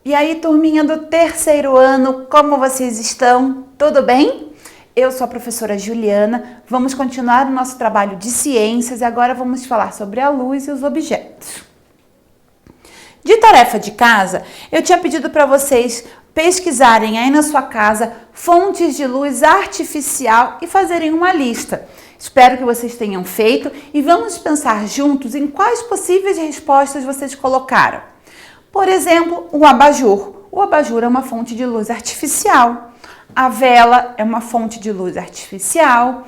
E aí, turminha do terceiro ano, como vocês estão? Tudo bem? Eu sou a professora Juliana, vamos continuar o nosso trabalho de ciências e agora vamos falar sobre a luz e os objetos. De tarefa de casa, eu tinha pedido para vocês pesquisarem aí na sua casa fontes de luz artificial e fazerem uma lista. Espero que vocês tenham feito e vamos pensar juntos em quais possíveis respostas vocês colocaram. Por exemplo, o abajur. O abajur é uma fonte de luz artificial. A vela é uma fonte de luz artificial.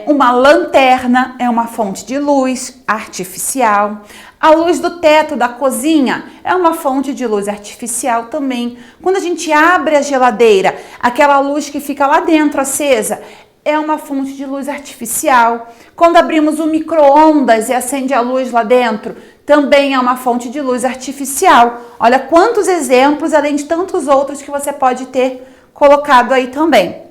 Uma lanterna é uma fonte de luz artificial. A luz do teto da cozinha é uma fonte de luz artificial também. Quando a gente abre a geladeira, aquela luz que fica lá dentro acesa é uma fonte de luz artificial. Quando abrimos o micro-ondas e acende a luz lá dentro, também é uma fonte de luz artificial. Olha quantos exemplos, além de tantos outros que você pode ter colocado aí também.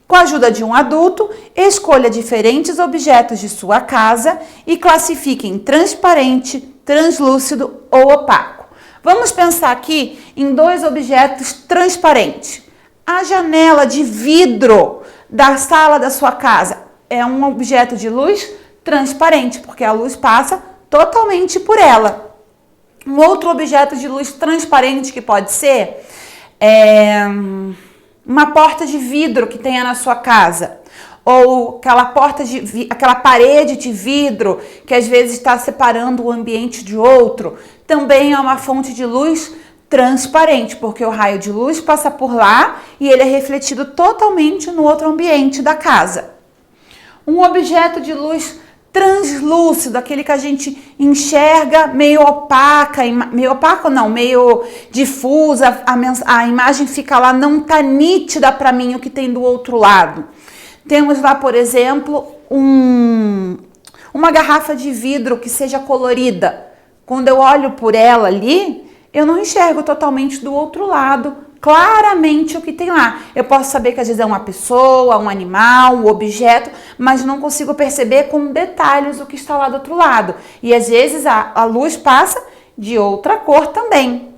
Com a ajuda de um adulto, escolha diferentes objetos de sua casa e classifique em transparente, translúcido ou opaco. Vamos pensar aqui em dois objetos transparentes. A janela de vidro da sala da sua casa é um objeto de luz transparente, porque a luz passa totalmente por ela. Um outro objeto de luz transparente que pode ser uma porta de vidro que tenha na sua casa, ou aquela parede de vidro que às vezes está separando um ambiente de outro, também é uma fonte de luz transparente, porque o raio de luz passa por lá e ele é refletido totalmente no outro ambiente da casa. Um objeto de luz translúcido, aquele que a gente enxerga meio meio difusa, a imagem fica lá, não tá nítida para mim o que tem do outro lado. Temos lá, por exemplo, uma garrafa de vidro que seja colorida. Quando eu olho por ela ali, eu não enxergo totalmente do outro lado, claramente o que tem lá. Eu posso saber que às vezes é uma pessoa, um animal, um objeto, mas não consigo perceber com detalhes o que está lá do outro lado. E às vezes a luz passa de outra cor também.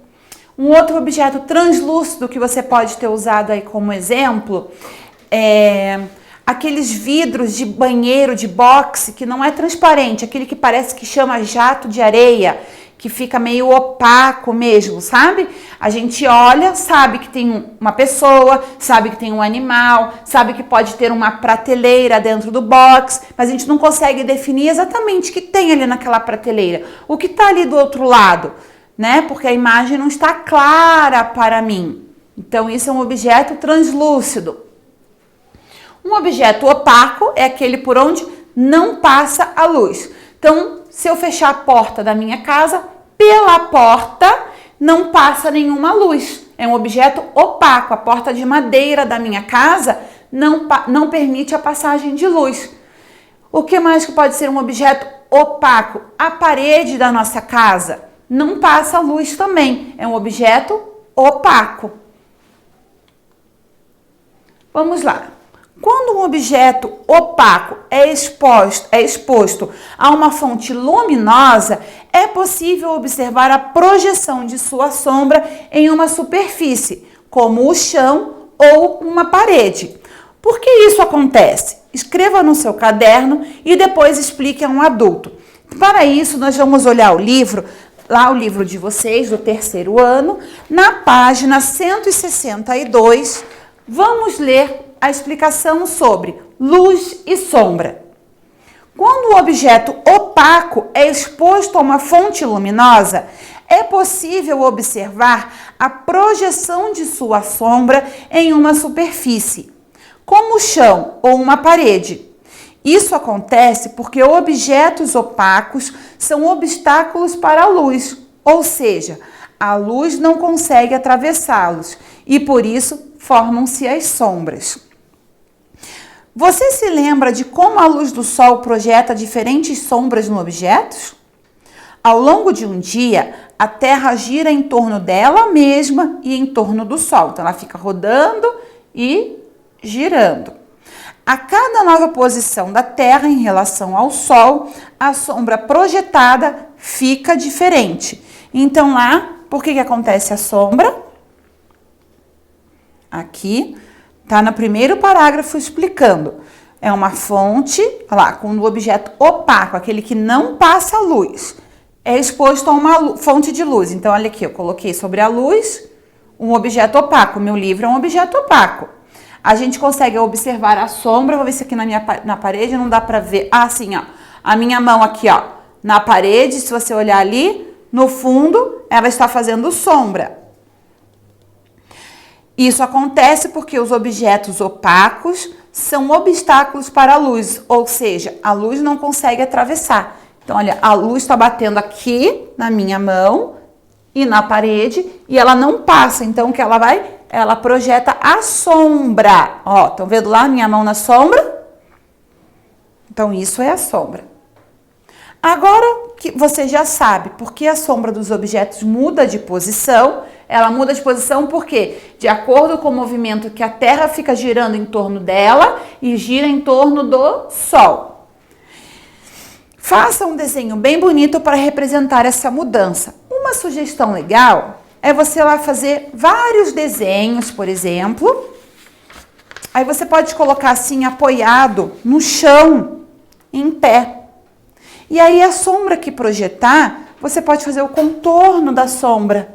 Um outro objeto translúcido que você pode ter usado aí como exemplo é aqueles vidros de banheiro, de boxe, que não é transparente, aquele que parece que chama jato de areia, que fica meio opaco mesmo, sabe? A gente olha, sabe que tem uma pessoa, sabe que tem um animal, sabe que pode ter uma prateleira dentro do box, mas a gente não consegue definir exatamente o que tem ali naquela prateleira. O que está ali do outro lado, né? Porque a imagem não está clara para mim. Então, isso é um objeto translúcido. Um objeto opaco é aquele por onde não passa a luz. Então, se eu fechar a porta da minha casa, pela porta não passa nenhuma luz. É um objeto opaco. A porta de madeira da minha casa não permite a passagem de luz. O que mais que pode ser um objeto opaco? A parede da nossa casa não passa luz também. É um objeto opaco. Vamos lá. Quando um objeto opaco é exposto a uma fonte luminosa, é possível observar a projeção de sua sombra em uma superfície, como o chão ou uma parede. Por que isso acontece? Escreva no seu caderno e depois explique a um adulto. Para isso, nós vamos olhar o livro de vocês, do terceiro ano, na página 162, vamos ler a explicação sobre luz e sombra. Quando o objeto opaco é exposto a uma fonte luminosa, é possível observar a projeção de sua sombra em uma superfície, como o chão ou uma parede. Isso acontece porque objetos opacos são obstáculos para a luz, ou seja, a luz não consegue atravessá-los e por isso formam-se as sombras. Você se lembra de como a luz do sol projeta diferentes sombras no objetos? Ao longo de um dia, a Terra gira em torno dela mesma e em torno do sol. Então, ela fica rodando e girando. A cada nova posição da Terra em relação ao Sol, a sombra projetada fica diferente. Então, lá Por que acontece a sombra? Aqui, tá no primeiro parágrafo explicando. É uma fonte, olha lá, com um objeto opaco, aquele que não passa luz. É exposto a uma fonte de luz. Então, olha aqui, eu coloquei sobre a luz um objeto opaco. Meu livro é um objeto opaco. A gente consegue observar a sombra. Vou ver se aqui na parede não dá pra ver. Ah, sim, ó. A minha mão aqui, ó, na parede, se você olhar ali, no fundo, ela está fazendo sombra. Isso acontece porque os objetos opacos são obstáculos para a luz, ou seja, a luz não consegue atravessar. Então, olha, a luz está batendo aqui na minha mão e na parede e ela não passa. Então, o que ela vai? Ela projeta a sombra. Ó, estão vendo lá minha mão na sombra? Então, isso é a sombra. Agora que você já sabe por que a sombra dos objetos muda de posição, ela muda de posição porque, de acordo com o movimento que a Terra fica girando em torno dela e gira em torno do Sol. Faça um desenho bem bonito para representar essa mudança. Uma sugestão legal é você lá fazer vários desenhos, por exemplo. Aí você pode colocar assim apoiado no chão, em pé. E aí a sombra que projetar, você pode fazer o contorno da sombra.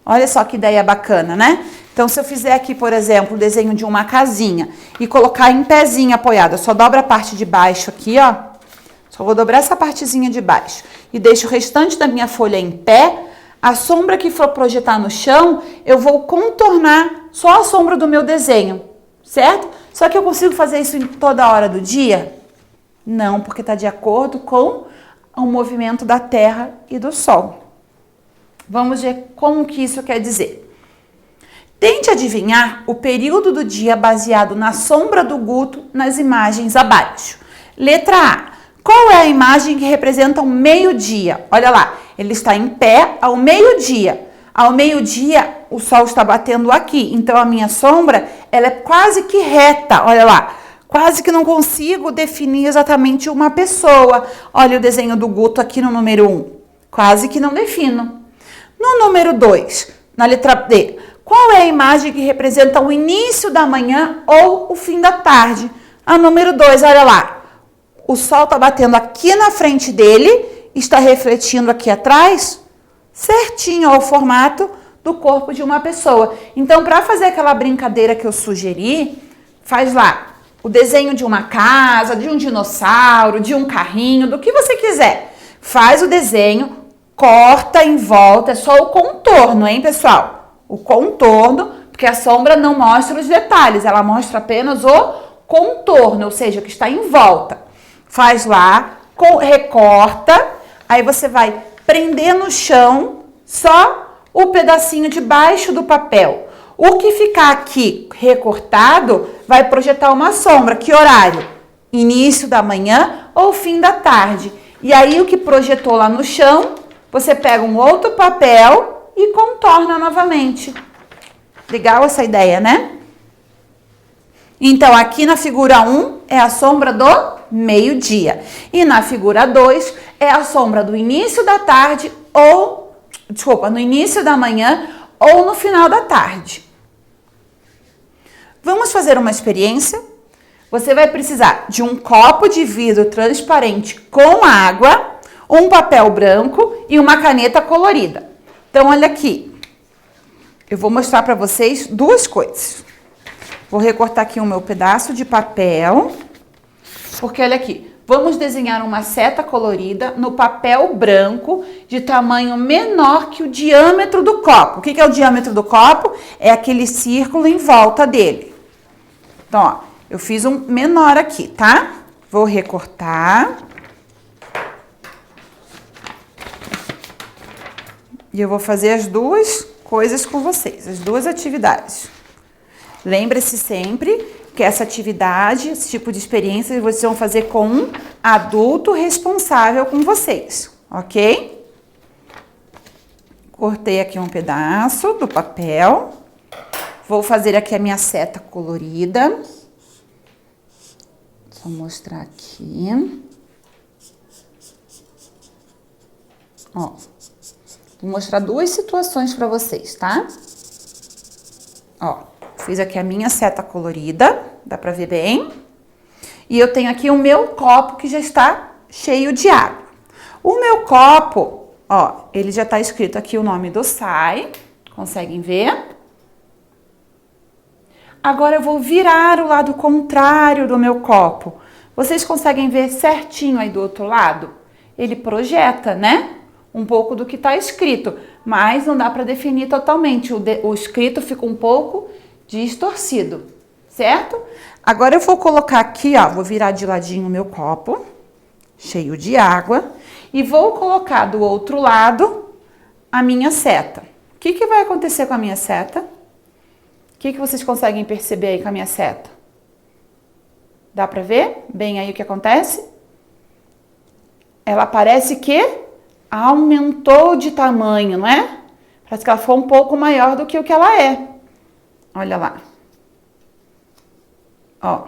Olha só que ideia bacana, né? Então, se eu fizer aqui, por exemplo, o desenho de uma casinha e colocar em pezinho apoiado, eu só dobro a parte de baixo aqui, ó. Só vou dobrar essa partezinha de baixo e deixo o restante da minha folha em pé. A sombra que for projetar no chão, eu vou contornar só a sombra do meu desenho, certo? Só que eu consigo fazer isso em toda hora do dia? Não, porque está de acordo com o movimento da Terra e do Sol. Vamos ver como que isso quer dizer. Tente adivinhar o período do dia baseado na sombra do Guto nas imagens abaixo. Letra A. Qual é a imagem que representa o meio-dia? Olha lá, ele está em pé ao meio-dia. Ao meio-dia, o sol está batendo aqui. Então, a minha sombra, ela é quase que reta. Olha lá. Quase que não consigo definir exatamente uma pessoa. Olha o desenho do Guto aqui no número 1. Quase que não defino. No número 2, na letra D, qual é a imagem que representa o início da manhã ou o fim da tarde? A número 2, olha lá. O sol está batendo aqui na frente dele, está refletindo aqui atrás, certinho ao formato do corpo de uma pessoa. Então, para fazer aquela brincadeira que eu sugeri, faz lá o desenho de uma casa, de um dinossauro, de um carrinho, do que você quiser. Faz o desenho, corta em volta, é só o contorno, hein, pessoal? O contorno, porque a sombra não mostra os detalhes, ela mostra apenas o contorno, ou seja, o que está em volta. Faz lá, recorta, aí você vai prender no chão só o pedacinho de baixo do papel. O que ficar aqui recortado vai projetar uma sombra. Que horário? Início da manhã ou fim da tarde. E aí o que projetou lá no chão, você pega um outro papel e contorna novamente. Legal essa ideia, né? Então, aqui na figura 1 é a sombra do meio-dia. E na figura 2 é a sombra do início da tarde ou, no início da manhã ou no final da tarde. Vamos fazer uma experiência? Você vai precisar de um copo de vidro transparente com água, um papel branco e uma caneta colorida. Então, olha aqui. Eu vou mostrar para vocês duas coisas. Vou recortar aqui o meu pedaço de papel, porque olha aqui, vamos desenhar uma seta colorida no papel branco de tamanho menor que o diâmetro do copo. O que é o diâmetro do copo? É aquele círculo em volta dele. Então, ó, eu fiz um menor aqui, tá? Vou recortar. E eu vou fazer as duas coisas com vocês, as duas atividades. Lembre-se sempre que essa atividade, esse tipo de experiência, vocês vão fazer com um adulto responsável com vocês, ok? Cortei aqui um pedaço do papel. Vou fazer aqui a minha seta colorida. Vou mostrar aqui. Ó. Vou mostrar duas situações para vocês, tá? Ó, fiz aqui a minha seta colorida, dá para ver bem. E eu tenho aqui o meu copo que já está cheio de água. O meu copo, ó, ele já está escrito aqui o nome do SAI, conseguem ver? Agora eu vou virar o lado contrário do meu copo. Vocês conseguem ver certinho aí do outro lado? Ele projeta, né? Um pouco do que está escrito, mas não dá para definir totalmente. O escrito fica um pouco distorcido, certo? Agora eu vou colocar aqui, ó, vou virar de ladinho o meu copo, cheio de água, e vou colocar do outro lado a minha seta. O que vai acontecer com a minha seta? O que vocês conseguem perceber aí com a minha seta? Dá para ver bem aí o que acontece? Ela parece que aumentou de tamanho, não é? Parece que ela foi um pouco maior do que o que ela é. Olha lá. Ó.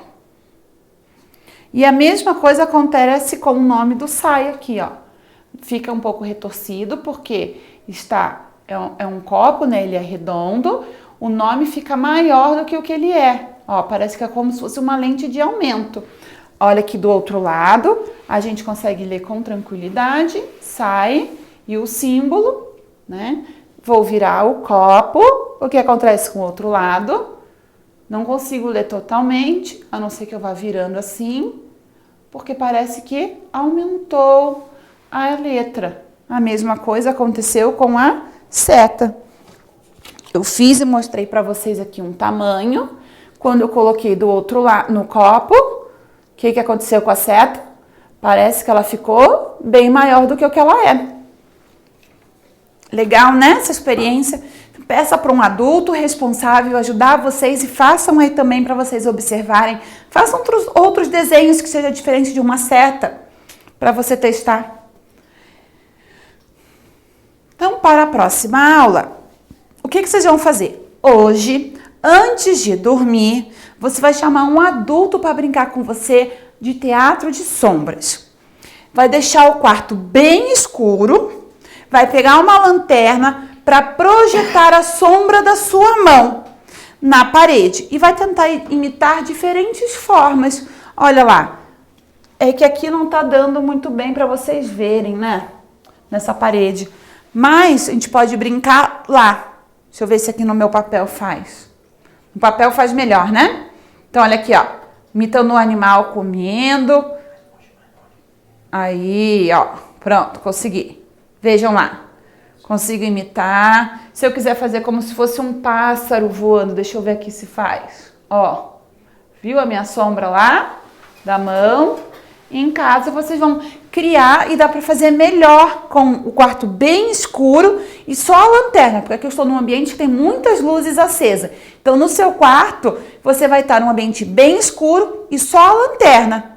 E a mesma coisa acontece com o nome do SAI aqui, ó. Fica um pouco retorcido porque é um copo, né? Ele é redondo. O nome fica maior do que o que ele é. Ó, parece que é como se fosse uma lente de aumento. Olha aqui do outro lado, a gente consegue ler com tranquilidade, SAI e o símbolo, né? Vou virar o copo, o que acontece com o outro lado? Não consigo ler totalmente, a não ser que eu vá virando assim, porque parece que aumentou a letra. A mesma coisa aconteceu com a seta. Eu fiz e mostrei para vocês aqui um tamanho. Quando eu coloquei do outro lado no copo, o que aconteceu com a seta? Parece que ela ficou bem maior do que o que ela é. Legal, né? Essa experiência. Peça para um adulto responsável ajudar vocês e façam aí também para vocês observarem. Façam outros desenhos que sejam diferentes de uma seta para você testar. Então, para a próxima aula, o que vocês vão fazer? Hoje, antes de dormir, você vai chamar um adulto para brincar com você de teatro de sombras. Vai deixar o quarto bem escuro, vai pegar uma lanterna para projetar a sombra da sua mão na parede e vai tentar imitar diferentes formas. Olha lá, é que aqui não tá dando muito bem para vocês verem, né? Nessa parede. Mas a gente pode brincar lá. Deixa eu ver se aqui no meu papel faz. No papel faz melhor, né? Então, olha aqui, ó. Imitando um animal comendo. Aí, ó. Pronto, consegui. Vejam lá. Consigo imitar. Se eu quiser fazer como se fosse um pássaro voando, deixa eu ver aqui se faz. Ó. Viu a minha sombra lá? Da mão. Em casa vocês vão criar e dá para fazer melhor com o quarto bem escuro e só a lanterna, porque aqui eu estou num ambiente que tem muitas luzes acesas. Então, no seu quarto, você vai estar num ambiente bem escuro e só a lanterna.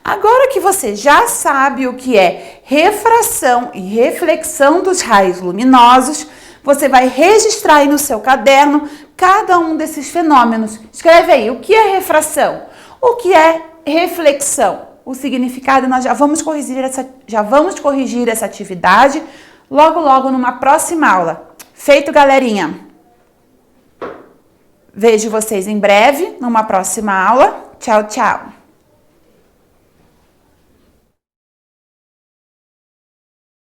Agora que você já sabe o que é refração e reflexão dos raios luminosos, você vai registrar aí no seu caderno cada um desses fenômenos. Escreve aí, o que é refração? O que é reflexão? O significado, nós já vamos corrigir essa atividade logo numa próxima aula. Feito, galerinha? Vejo vocês em breve numa próxima aula. Tchau, tchau.